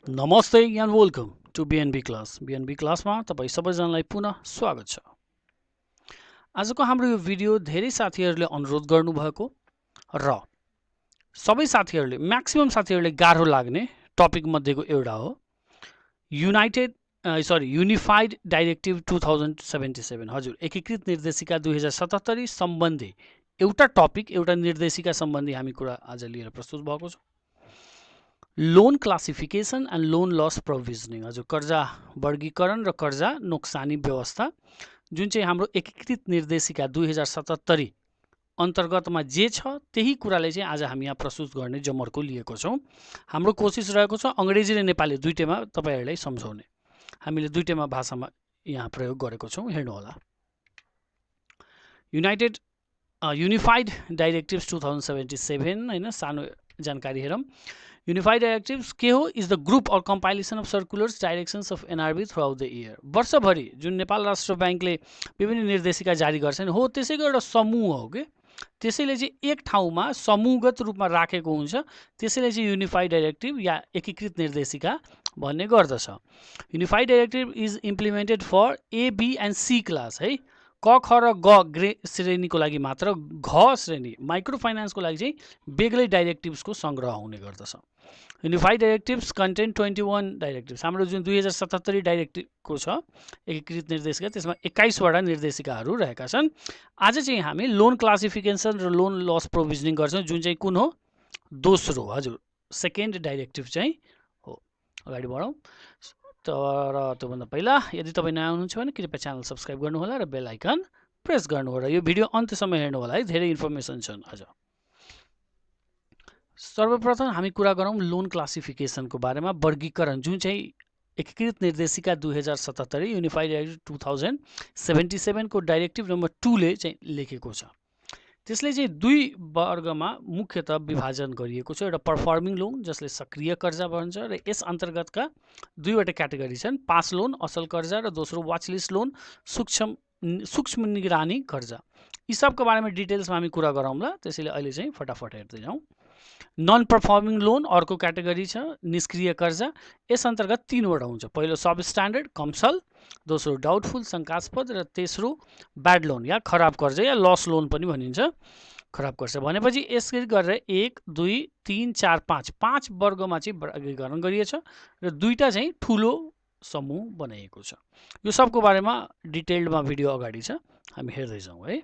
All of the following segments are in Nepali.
नमस्ते and welcome to BNB class. BNB क्लासमा तपाईँ सबैजनालाई पुनः स्वागत छ। आजको हाम्रो यो भिडियो धेरै साथीहरूले अनुरोध गर्नुभएको र सबै साथीहरूले म्याक्सिमम साथीहरूले गाह्रो लाग्ने टपिक मध्येको एउटा हो युनिफाइड डाइरेक्टिभ 2077। हजुर, एकीकृत निर्देशिका 2077 सम्बन्धी एउटा टपिक, एउटा निर्देशिका सम्बन्धी हामी कुरा आज लिएर प्रस्तुत भएको छौँ। Loan classification and loan loss provisioning. हजुर, कर्जा वर्गीकरण र कर्जा नोक्सानी व्यवस्था जुन चाहिँ हाम्रो एकीकृत निर्देशिका 2077 अन्तर्गतमा जे छ त्यही कुराले चाहिँ आज हामी यहाँ प्रस्तुत गर्ने जमर्को लिएको छौँ। हाम्रो कोसिस रहेको छ अङ्ग्रेजी र नेपाली दुईटैमा तपाईँहरूलाई सम्झाउने। हामीले दुईटैमा भाषामा यहाँ प्रयोग गरेको छौँ, हेर्नुहोला। युनिफाइड डाइरेक्टिभ्स 2077 हैन, सानो जानकारी हेरौँ। Unified Directives के हो? Is the group or compilation of circulars directions of NRB throughout the year. वर्षभरि जुन नेपाल राष्ट्र ब्याङ्कले विभिन्न निर्देशिका जारी गर्छ नि हो, त्यसैको एउटा समूह हो कि त्यसैले चाहिँ एक ठाउँमा समूहगत रूपमा राखेको हुन्छ। त्यसैले चाहिँ युनिफाइड डाइरेक्टिभ या एकीकृत निर्देशिका भन्ने गर्दछ। Unified directive is implemented for A, B and C class है, क, ख र ग ग्रे श्रेणीको लागि मात्र। घ श्रेणी माइक्रो फाइनेन्सको लागि चाहिँ बेग्लै डाइरेक्टिभ्सको सङ्ग्रह हुने गर्दछ। Unified directives content 21 directives. हाम्रो जुन 2077 डाइरेक्टिभको छ एकीकृत निर्देशिका, त्यसमा 21वटा निर्देशिकाहरू रहेका छन्। आज चाहिँ हामी लोन क्लासिफिकेसन र लोन लस प्रोभिजनिङ गर्छौँ, जुन चाहिँ कुन हो? दोस्रो, हजुर, सेकेन्ड डाइरेक्टिभ चाहिँ हो। अगाडि बढौँ। तर त्योभन्दा पहिला यदि तपाईँ नयाँ हुनुहुन्छ भने कृपया च्यानल सब्सक्राइब गर्नुहोला र बेल आइकन प्रेस गर्नुहोला। यो भिडियो अन्त्यसम्म हेर्नुहोला है, धेरै इन्फर्मेसन छन् आज। सर्वप्रथम हामी कुरा गरौँ लोन क्लासिफिकेसनको बारेमा। वर्गीकरण जुन चाहिँ एकीकृत निर्देशिका 2077 युनिफाइड डाइरेक्टिभ 2077 को डाइरेक्टिभ नम्बर 2 ले चाहिँ लेखेको छ। त्यसले चाहिँ दुई वर्गमा मुख्यतः विभाजन गरिएको छ। एउटा परफर्मिङ लोन जसले सक्रिय कर्जा भन्छ र यस अन्तर्गतका दुईवटा क्याटेगोरी छन्, पास लोन असल कर्जा र दोस्रो वाचलिस्ट लोन सूक्ष्म निगरानी कर्जा। यी सबको बारेमा डिटेल्समा हामी कुरा गरौँला, त्यसैले अहिले चाहिँ फटाफट हेर्दै जाउँ। नन पर्फर्मिङ लोन अर्को क्याटेगोरी छ, निष्क्रिय कर्जा। यस अन्तर्गत तीनवटा हुन्छ। पहिलो सब स्ट्यान्डर्ड कमसल, दोस्रो डाउटफुल शङ्कास्पद र तेस्रो ब्याड लोन या खराब कर्जा या लस लोन पनि भनिन्छ। खराब कर्जा भनेपछि यसरी गरेर 1, 2, 3, 4, 5 वर्गमा चाहिँ वर्गीकरण गरिएछ र दुईटा चाहिँ ठुलो समूह बनाइएको छ। यो सबको बारेमा डिटेल्डमा भिडियो अगाडि छ, हामी हेर्दै जाउँ है।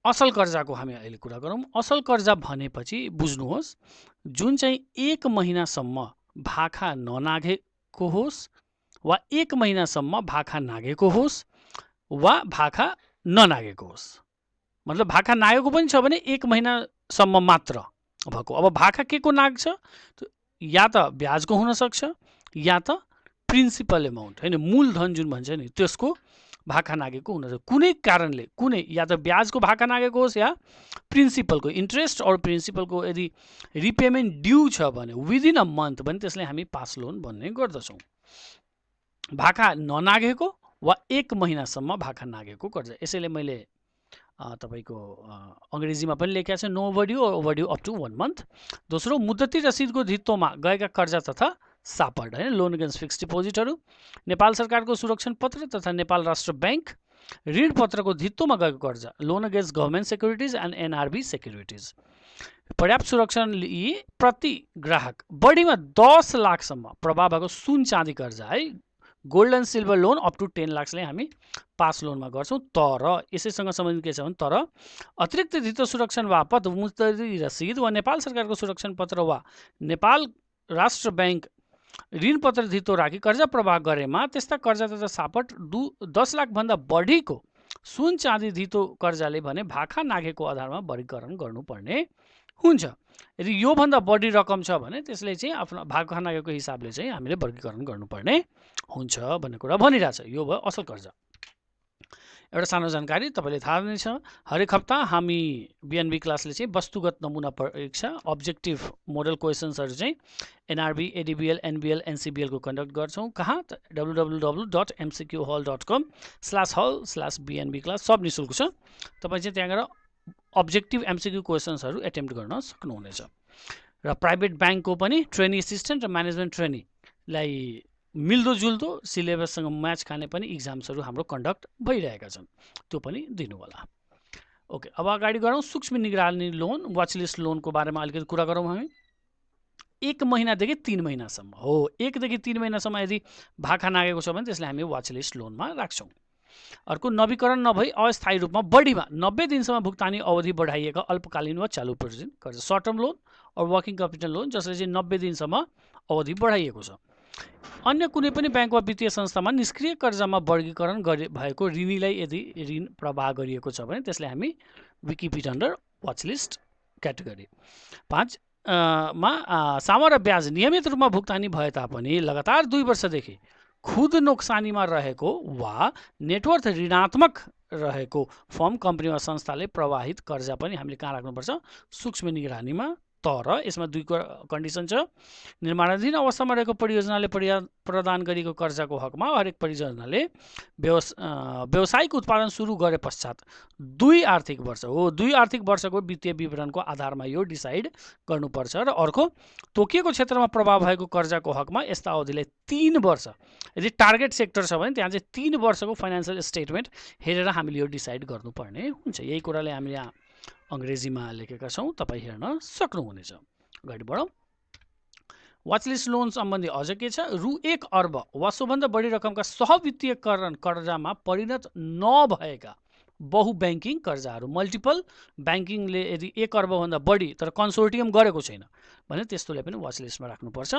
असल कर्जाको हामी अहिले कुरा गरौँ। असल कर्जा भनेपछि बुझ्नुहोस्, जुन चाहिँ 1 महिनासम्म भाखा ननागेको होस् वा 1 महिनासम्म भाखा नागेको होस् वा भाखा ननागेको होस्। मतलब भाखा नागेको पनि छ भने 1 महिनासम्म मात्र भएको। अब भाखा के को नाग्छ? या त ब्याजको हुनसक्छ या त प्रिन्सिपल एमाउन्ट होइन, मूलधन जुन भन्छ नि त्यसको भाखा नागेको हुनसक्छ। कुनै कारणले कुनै या त ब्याजको भाखा नागेको होस् या प्रिन्सिपलको, इन्ट्रेस्ट और प्रिन्सिपलको यदि रिपेमेन्ट ड्यू छ भने विदिन अ मन्थ भने त्यसलाई हामी पास लोन भन्ने गर्दछौँ। भाखा ननागेको वा 1 महिनासम्म भाखा नागेको कर्जा, यसैले मैले तपाईको अङ्ग्रेजीमा पनि लेखेको छ नो ओभरड्यू और ओभरड्यू अप टु 1 मन्थ। दोस्रो मुद्दती रसिदको धित्तोमा गएका कर्जा तथा सापट होइन, लोन अगेन्स्ट फिक्स डिपोजिटहरू, नेपाल सरकारको सुरक्षण पत्र तथा नेपाल राष्ट्र ब्याङ्क ऋण पत्रको धित्तोमा गएको कर्जा, loan against government securities and NRB securities. पर्याप्त सुरक्षण लिई प्रति ग्राहक बढीमा 10 लाखसम्म प्रभाव भएको सुन चाँदी कर्जा है, gold and silver loan up to 10 लाखलाई हामी पास लोनमा गर्छौँ। तर यसैसँग सम्बन्धित के छ भने तर अतिरिक्त धितो सुरक्षण बापत मुद्दती रसिद वा नेपाल सरकारको सुरक्षण पत्र वा नेपाल राष्ट्र ब्याङ्क ऋण पत्र धितो राखी कर्जा प्रवाह गरेमा त्यस्ता कर्जा तथा सापट 10 लाखभन्दा बढीको सुन चाँदी धितो कर्जाले भने भाखा नागेको आधारमा वर्गीकरण गर्नुपर्ने हुन्छ। यदि योभन्दा बढी रकम छ भने त्यसले चाहिँ आफ्नो भाखा नागेको हिसाबले चाहिँ हामीले वर्गीकरण गर्नुपर्ने हुन्छ भन्ने कुरा भनिरहेछ। यो भयो असल कर्जा। एउटा सानो जानकारी तपाईँले थाहा नै छ, हरेक हप्ता हामी बिएनबी क्लासले चाहिँ वस्तुगत नमुना परीक्षा अब्जेक्टिभ मोडल क्वेसन्सहरू चाहिँ एनआरबी, एडिबिएल, एनबिएल, एनसिबिएलको कन्डक्ट गर्छौँ। कहाँ? www.mcqhall.com/hall/bnb class. सब निःशुल्क छ। तपाईँ चाहिँ त्यहाँ गएर अब्जेक्टिभ एमसिक्यू क्वेसन्सहरू एटेम्प्ट गर्न सक्नुहुनेछ। र प्राइभेट ब्याङ्कको पनि ट्रेनिङ एसिस्टेन्ट र म्यानेजमेन्ट ट्रेनीलाई मिल्दोजुल्दो सिलेबससँग म्याच खाने पनि इक्जाम्सहरू हाम्रो कन्डक्ट भइरहेका छन्, त्यो पनि दिनु होला। ओके, अब अगाडि गरौँ। सूक्ष्म निगरानी लोन, वाचलिस्ट लोनको बारेमा अलिकति कुरा गरौँ हामी। 1 महिनादेखि 3 महिनासम्म हो, 1 देखि 3 महिनासम्म यदि भाखा नागेको छ भने त्यसलाई हामी वाचलिस्ट लोनमा राख्छौँ। अर्को, नवीकरण नभई अस्थायी रूपमा बढीमा 90 दिनसम्म भुक्तानी अवधि बढाइएका अल्पकालीन वा चालु प्रोभिजन कर्जा, सर्ट टर्म लोन और वर्किङ क्यापिटल लोन, जसले चाहिँ 90 दिनसम्म अवधि बढाइएको छ। अन्य कुनै पनि ब्याङ्क वा वित्तीय संस्थामा निष्क्रिय कर्जामा वर्गीकरण भएको ऋणीलाई यदि ऋण प्रवाह गरिएको छ भने त्यसलाई हामी we keep it under watchlist category. 5 मा सामा र ब्याज नियमित रूपमा भुक्तानी भए तापनि लगातार 2 वर्षदेखि खुद नोक्सानीमा रहेको वा नेटवर्थ ऋणात्मक रहेको फर्म, कम्पनी वा संस्थाले प्रवाहित कर्जा पनि हामीले कहाँ राख्नुपर्छ? सूक्ष्म निगरानीमा। तर यसमा 2 कन्डिसन छ। निर्माणाधीन अवस्थामा रहेको परियोजनाले प्रदान गरिएको कर्जाको हकमा हरेक परियोजनाले व्यावसायिक उत्पादन सुरु गरे पश्चात 2 आर्थिक वर्ष हो, 2 आर्थिक वर्षको वित्तीय विवरणको आधारमा यो डिसाइड गर्नुपर्छ। र अर्को, तोकिएको क्षेत्रमा प्रभाव भएको कर्जाको हकमा यस्ता अवधिलाई 3 वर्ष, यदि टार्गेट सेक्टर छ भने त्यहाँ चाहिँ 3 वर्षको फाइनेन्सियल स्टेटमेन्ट हेरेर हामीले यो डिसाइड गर्नुपर्ने हुन्छ। यही कुराले हामीले यहाँ अङ्ग्रेजीमा लेखेका छौँ, तपाईँ हेर्न सक्नुहुनेछ। अगाडि बढौँ। वाचलिस्ट लोन सम्बन्धी अझ के छ? रु 1 अर्ब वा सोभन्दा बढी रकमका सहवित्तीयकरण कर्जामा परिणत नभएका बहुब्याङ्किङ कर्जाहरू, मल्टिपल ब्याङ्किङले यदि 1 अर्बभन्दा बढी तर कन्सोर्टियम गरेको छैन भने त्यस्तोले पनि वाचलिस्टमा राख्नुपर्छ।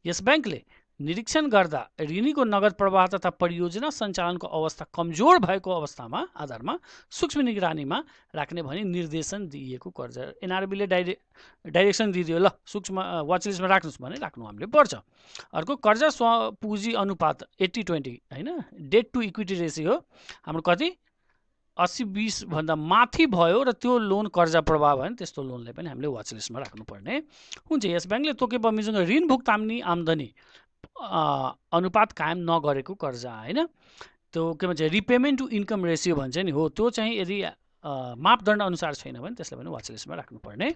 यस ब्याङ्कले निरीक्षण गर्दा ऋणीको नगद प्रवाह तथा परियोजना सञ्चालनको अवस्था कमजोर भएको अवस्थामा आधारमा सूक्ष्म निगरानीमा राख्ने भनी निर्देशन दिइएको कर्जा, एनआरबीले डाइरेक्सन दिइदियो ल सूक्ष्म वाचलिस्टमा राख्नुहोस् भने राख्नु हामीले पर्छ। अर्को, कर्जा पुँजी अनुपात 80-20 होइन, डेट टु इक्विटी रेसियो हाम्रो कति 80-20 भन्दा माथि भयो र त्यो लोन कर्जा प्रवाह भयो भने त्यस्तो लोनलाई पनि हामीले वाचलिस्टमा राख्नुपर्ने हुन्छ। यस ब्याङ्कले तोके बमोजिम ऋण भुक्तानी आम्दानी अनुपात कायम नगरेको कर्जा होइन, त्यो के भन्छ रिपेमेन्ट टु इन्कम रेसियो भन्छ नि हो, त्यो चाहिँ यदि मापदण्ड अनुसार छैन भने त्यसलाई पनि वाचलिस्टमा राख्नुपर्ने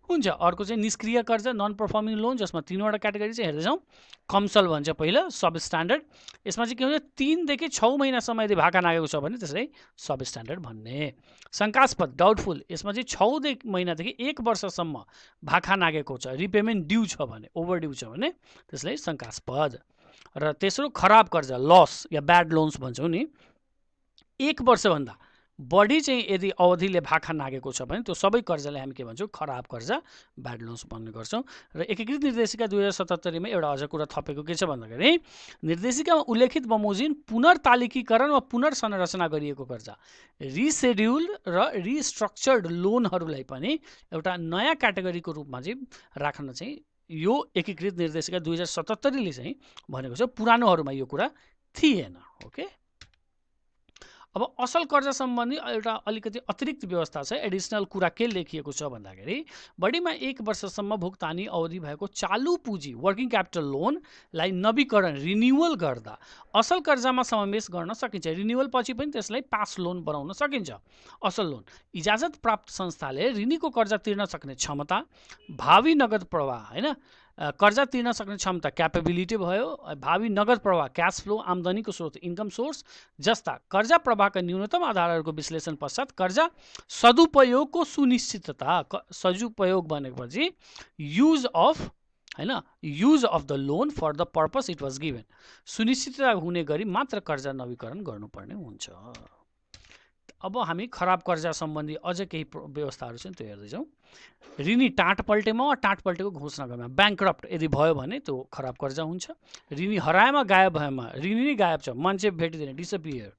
हुन्छ। अर्को चाहिँ निष्क्रिय कर्जा, नन पर्फर्मिङ लोन, जसमा 3वटा क्याटेगोरी चाहिँ हेर्दैछौँ। कमसल भन्छ पहिला, सब स्ट्यान्डर्ड। यसमा चाहिँ के हुन्छ? 3 देखि 6 महिनासम्म यदि भाका नागेको छ भने त्यसलाई सब स्ट्यान्डर्ड भन्ने। शङ्कास्पद, डाउटफुल, यसमा चाहिँ 6 महिनादेखि 1 वर्षसम्म भाका नागेको छ, रिपेमेन्ट ड्यू छ भने, ओभर ड्यू छ भने त्यसलाई शङ्कास्पद। र तेस्रो, खराब कर्जा, लस या ब्याड लोन्स भन्छौँ नि, 1 वर्षभन्दा बढी चाहिँ यदि अवधिले भाखा नागेको छ भने त्यो सबै कर्जालाई हामी के भन्छौँ? खराब कर्जा, ब्याड लोन्स भन्ने गर्छौँ। र एकीकृत निर्देशिका 2077 मा एउटा अझ कुरा थपेको के छ भन्दाखेरि निर्देशिकामा उल्लेखित बमोजिम पुनर्तालिकीकरण वा पुनर्संरचना गरिएको कर्जा, रिसेड्युल र रिस्ट्रक्चर्ड लोनहरूलाई पनि एउटा नयाँ क्याटेगोरीको रूपमा चाहिँ राख्न चाहिँ यो एकीकृत निर्देशिका 2077 ले चाहिँ भनेको छ। पुरानोहरूमा यो कुरा थिएन। ओके, अब असल कर्जा सम्बन्धी एउटा अलिकति अतिरिक्त व्यवस्था छ। एडिसनल कुरा के लेखिएको छ भन्दाखेरि बढीमा 1 वर्षसम्म भुक्तानी अवधि भएको चालु पुँजी वर्किङ क्यापिटल लोनलाई नवीकरण रिन्युअल गर्दा असल कर्जामा समावेश गर्न सकिन्छ। रिन्युअल पछि पनि त्यसलाई पास लोन बनाउन सकिन्छ। असल लोन, इजाजत प्राप्त संस्थाले ऋणीको कर्जा तिर्न सक्ने क्षमता, भावी नगद प्रवाह होइन, कर्जा तिर्न सक्ने क्षमता क्यापेबिलिटी भयो, भावी नगद प्रवाह क्यास फ्लो, आम्दानीको स्रोत इन्कम सोर्स जस्ता कर्जा प्रवाहका न्यूनतम आधारहरूको विश्लेषण पश्चात कर्जा सदुपयोगको सुनिश्चितता, सदुपयोग भनेपछि युज अफ होइन, use of the loan for the purpose it was given, सुनिश्चितता हुने गरी मात्र कर्जा नवीकरण गर्नुपर्ने हुन्छ। अब हामी खराब कर्जा सम्बन्धी अझ केही व्यवस्थाहरू छन् त्यो हेर्दैछौँ। ऋणी टाँट पल्टेमा वा टाँट पल्टेको घोषणा गरेमा ब्याङ्क्रप्ट यदि भयो भने त्यो खराब कर्जा हुन्छ। ऋणी हराएमा गायब भएमा, ऋणी नै गायब छ, मान्छे भेटिँदैन, डिसअपियर।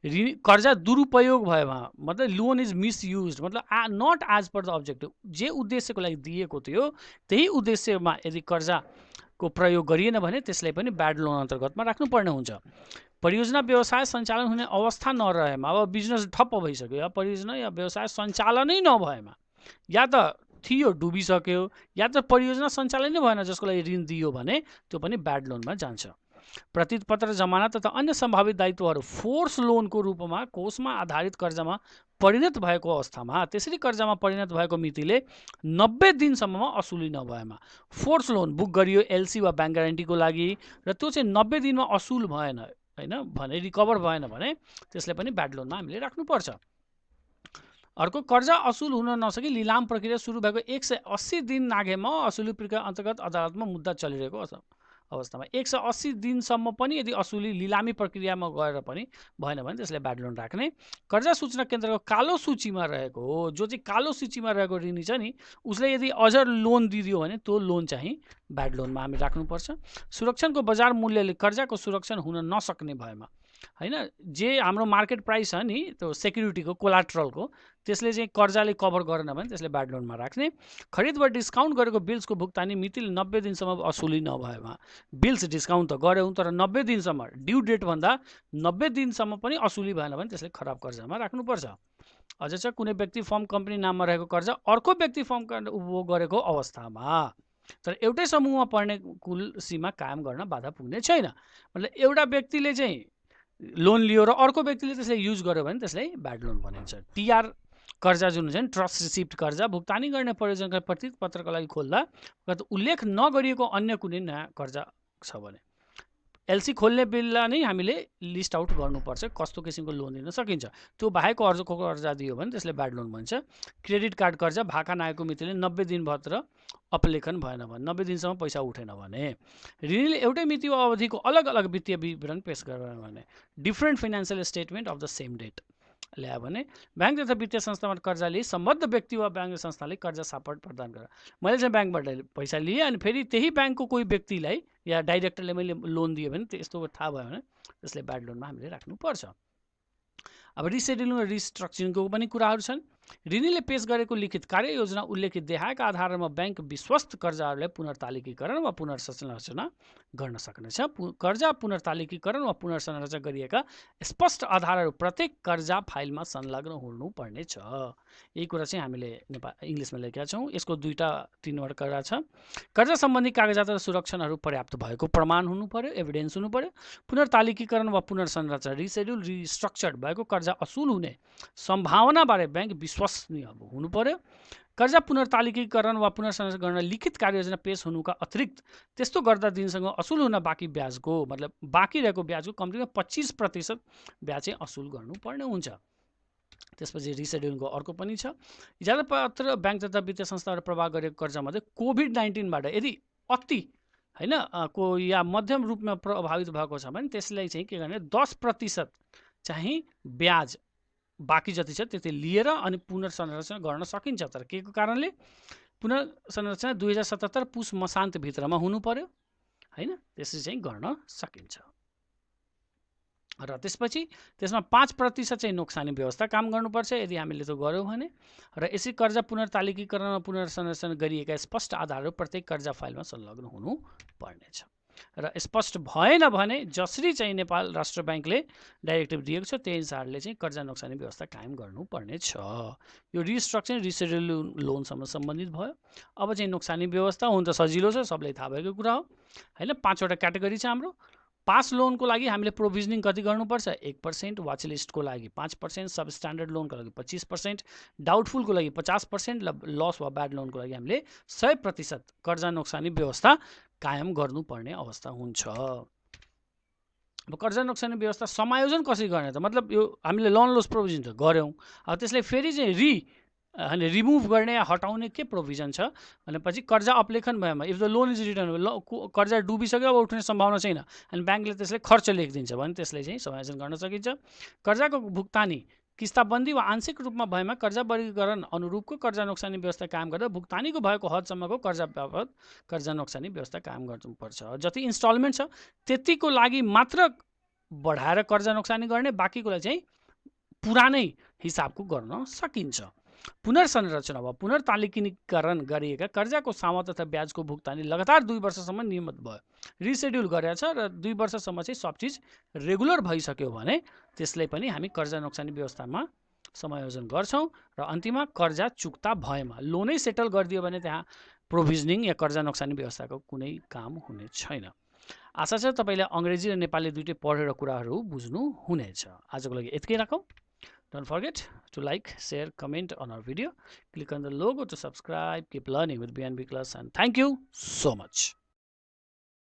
ऋणी कर्जा दुरुपयोग भएमा, मतलब लोन इज मिसयुज, मतलब not as per the objective, जे उद्देश्यको लागि दिएको थियो त्यही उद्देश्यमा यदि कर्जाको प्रयोग गरिएन भने त्यसलाई पनि ब्याड लोन अन्तर्गतमा राख्नुपर्ने हुन्छ। परियोजना व्यवसाय सञ्चालन हुने अवस्था नरहेमा, अब बिजनेस ठप्प भइसक्यो या परियोजना या व्यवसाय सञ्चालनै नभएमा, या त थियो डुबिसक्यो या त परियोजना सञ्चालनै भएन जसको लागि ऋण दियो भने त्यो पनि ब्याड लोनमा जान्छ। प्रतिपत्र जमानत तथा अन्य सम्भावित दायित्वहरू फोर्स लोनको रूपमा कोषमा आधारित कर्जामा परिणत भएको अवस्थामा, त्यसरी कर्जामा परिणत भएको मितिले 90 दिनसम्ममा असुली नभएमा, फोर्स लोन बुक गरियो एलसी वा ब्याङ्क ग्यारेन्टीको लागि र त्यो चाहिँ 90 दिनमा असुल भएन हैन भने, रिकभर भएन भने त्यसलाई पनि ब्याड लोनमा हामीले राख्नुपर्छ। अर्को, कर्जा असुल हुन नसकी लिलाम प्रक्रिया सुरु भएको 180 दिन नाघेमा असुली प्रक्रिया अन्तर्गत अदालतमा मुद्दा चलिरहेको अवस्थामा 180 दिनसम्म पनि यदि असुली लिलामी प्रक्रियामा गएर पनि भएन भने त्यसलाई ब्याड लोन राख्ने। कर्जा सूचना केन्द्रको कालो सूचीमा रहेको हो, जो चाहिँ कालो सूचीमा रहेको ऋणी छ नि, उसले यदि अझ लोन दिदियो भने त्यो लोन चाहिँ ब्याड लोनमा हामी राख्नुपर्छ। सुरक्षणको बजार मूल्यले कर्जाको सुरक्षण हुन नसक्ने भएमा हैन, जे हाम्रो मार्केट प्राइस छ नि त्यो सेक्युरिटीको कोलाट्रलको, त्यसले चाहिँ कर्जाले कभर गरेन भने त्यसले ब्याड लोनमा राख्ने। खरिद वा डिस्काउन्ट गरेको बिल्सको भुक्तानी मितिले 90 दिनसम्म असुली नभएमा, बिल्स डिस्काउन्ट त गऱ्यौँ तर 90 दिनसम्म ड्यू डेट भन्दा 90 दिनसम्म पनि असुली भएन भने त्यसले खराब कर्जामा राख्नुपर्छ। अझ छ, कुनै व्यक्ति फर्म कम्पनी नाममा रहेको कर्जा अर्को व्यक्ति फर्म उपभोग गरेको अवस्थामा तर एउटै समूहमा पर्ने कुल सीमा कायम गर्न बाधा पुग्ने छैन। मतलब एउटा व्यक्तिले चाहिँ लोन लियो र अर्को व्यक्तिले त्यसलाई युज गर्यो भने त्यसलाई ब्याड लोन भनिन्छ। टीआर कर्जा जुन हुन्छ नि, ट्रस्ट रिसिप्ट कर्जा भुक्तानी गर्ने प्रयोजनका प्रतीक पत्रका लागि खोल्दा उल्लेख नगरिएको अन्य कुनै नयाँ कर्जा छ भने एलसी खोल्ने बेला नै हामीले लिस्ट आउट गर्नुपर्छ कस्तो किसिमको लोन दिन सकिन्छ। त्यो बाहेक अर्को कर्जा दियो भने त्यसले ब्याड लोन भन्छ। क्रेडिट कार्ड कर्जा भाका नआएको मितिले 90 दिनभित्र अपलेखन भएन भने, 90 दिनसम्म पैसा उठेन भने, ऋणीले एउटै मिति वा अवधिको अलग अलग वित्तीय विवरण पेश गरेन भने, different financial statement of the same date ल्यायो भने, ब्याङ्क तथा वित्तीय संस्थाबाट कर्जा लिए सम्बद्ध व्यक्ति वा ब्याङ्क संस्थाले कर्जा सापट प्रदान गर, मैले चाहिँ ब्याङ्कबाट पैसा लिएँ अनि फेरि त्यही ब्याङ्कको कोही व्यक्तिलाई या डाइरेक्टरले मैले लोन दिएँ भने त्यस्तो थाहा भयो भने त्यसले ब्याड लोनमा हामीले राख्नुपर्छ। अब रिसेड्युलिङ र रिस्ट्रक्चरिङको पनि कुराहरू छन्। ऋणीले पेश गरेको लिखित कार्ययोजना उल्लेखित देखाएका आधारमा ब्याङ्क विश्वस्त कर्जाहरूलाई पुनर्तालिकीकरण वा पुनर्संरचना गर्न सक्नेछ। कर्जा पुनर्तालिकीकरण वा पुनर्संरचना गरिएका स्पष्ट आधारहरू प्रत्येक कर्जा फाइलमा संलग्न हुनुपर्ने छ। यही कुरा चाहिँ हामीले इङ्ग्लिसमा लेखेका छौँ। यसको 2-3 कुरा छ। कर्जा सम्बन्धी कागजात र सुरक्षणहरू पर्याप्त भएको प्रमाण हुनु पर्यो, एभिडेन्स हुनु पर्यो। पुनर्तालिकीकरण वा पुनर्संरचना रिसेड्युल रिस्ट्रक्चर्ड भएको कर्जा असुल हुने सम्भावनाबारे ब्याङ्क विश्वसनीय हुनु पर्यो। कर्जा पुनर्तालिकीकरण वा पुनर्संरचना गर्न लिखित कार्ययोजना पेश हुनुका अतिरिक्त त्यस्तो गर्दा दिनसँग असुल हुन बाँकी ब्याजको मतलब बाँकी रहेको ब्याजको कम्तीमा 25% ब्याज चाहिँ असुल गर्नुपर्ने हुन्छ। त्यसपछि रिसेड्युलिङको अर्को पनि छ। इजाजतपत्र ब्याङ्क तथा वित्तीय संस्थाबाट प्रवाह गरेको कर्जामध्ये कोभिड-19बाट यदि अति हैन को या मध्यम रूपमा प्रभावित भएको छ भने त्यसलाई चाहिँ के गर्ने, 10% चाहिँ ब्याज बाँकी जति छ त्यति लिएर अनि पुनर्संरचना गर्न सकिन्छ। तर के को कारणले पुनर्संरचना 2077 पुस मसान्तभित्रमा हुनु पर्यो हैन, त्यसरी चाहिँ गर्न सकिन्छ। र त्यसपछि त्यसमा 5% चाहिँ नोक्सानी व्यवस्था काम गर्नुपर्छ यदि हामीले त्यो गर्यौँ भने। र यसरी कर्जा पुनर्तालिकीकरण र पुनर्संरचना गरिएका स्पष्ट आधारहरू प्रत्येक कर्जा फाइलमा संलग्न हुनु पर्नेछ। र स्पष्ट भएन भने जसरी चाहिँ नेपाल राष्ट्र ब्याङ्कले डाइरेक्टिभ दिएको छ त्यही अनुसारले चाहिँ कर्जा नोक्सानी व्यवस्था कायम गर्नुपर्ने छ। यो रिस्ट्रक्चरिङ रिसेड्युल लोनसँग सम्बन्धित भयो। अब चाहिँ नोक्सानी व्यवस्था हुन त सजिलो छ, सबलाई थाहा भएको कुरा हो हैन। 5वटा क्याटेगोरी छ हाम्रो। पास लोनको लागि हामीले प्रोभिजनिङ कति गर्नुपर्छ, 1%, वाच लिस्टको लागि 5%, सब स्ट्यान्डर्ड लोनको लागि 25%, डाउटफुलको लागि 50% र लस वा ब्याड लोनको लागि हामीले 100% कर्जा नोक्सानी व्यवस्था कायम गर्नुपर्ने अवस्था हुन्छ। अब कर्जा नोक्सानी व्यवस्था समायोजन कसरी गर्ने त, मतलब यो हामीले लोन लस प्रोभिजन त गऱ्यौँ, अब त्यसलाई फेरि चाहिँ रिमुभ गर्ने या हटाउने के प्रोभिजन छ भनेपछि कर्जा अपलेखन भएमा if the loan is return, कर्जा डुबिसक्यो अब उठ्ने सम्भावना छैन अनि ब्याङ्कले त्यसलाई खर्च लेखिदिन्छ भने त्यसलाई चाहिँ समायोजन गर्न सकिन्छ। कर्जाको भुक्तानी किस्ताबन्दी वा आंशिक रूपमा भएमा कर्जा वर्गीकरण अनुरूपको कर्जा नोक्सानी व्यवस्था कायम गर्दा भुक्तानीको भएको हदसम्मको कर्जा बाबत कर्जा नोक्सानी व्यवस्था कायम गर्नुपर्छ। जति इन्स्टलमेन्ट छ त्यतिको लागि मात्र बढाएर कर्जा नोक्सानी गर्ने, बाँकीकोलाई चाहिँ पुरानै हिसाबको गर्न सकिन्छ। पुनर्संरचना वा पुनर्तालिकीकरण गरिएका कर्जाको सामत तथा ब्याजको भुक्तानी लगातार 2 वर्षसम्म नियमित भयो, रिसेड्युल गरेछ र 2 वर्षसम्म चाहिँ सब चिज रेगुलर भइसक्यो भने त्यसलाई पनि हामी कर्जा नोक्सानी व्यवस्थामा समायोजन गर्छौँ। र अन्तिममा कर्जा चुक्ता भएमा लोनै सेटल गरिदियो भने त्यहाँ प्रोभिजनिङ या कर्जा नोक्सानी व्यवस्थाको कुनै काम हुने छैन। आशा छ तपाईँले अङ्ग्रेजी र नेपाली दुइटै पढेर कुराहरू बुझ्नु हुनेछ। आजको लागि यतिकै राखौँ। Don't forget to like, share, comment on our video. Click on the logo to subscribe. Keep learning with BNB class, and thank you so much.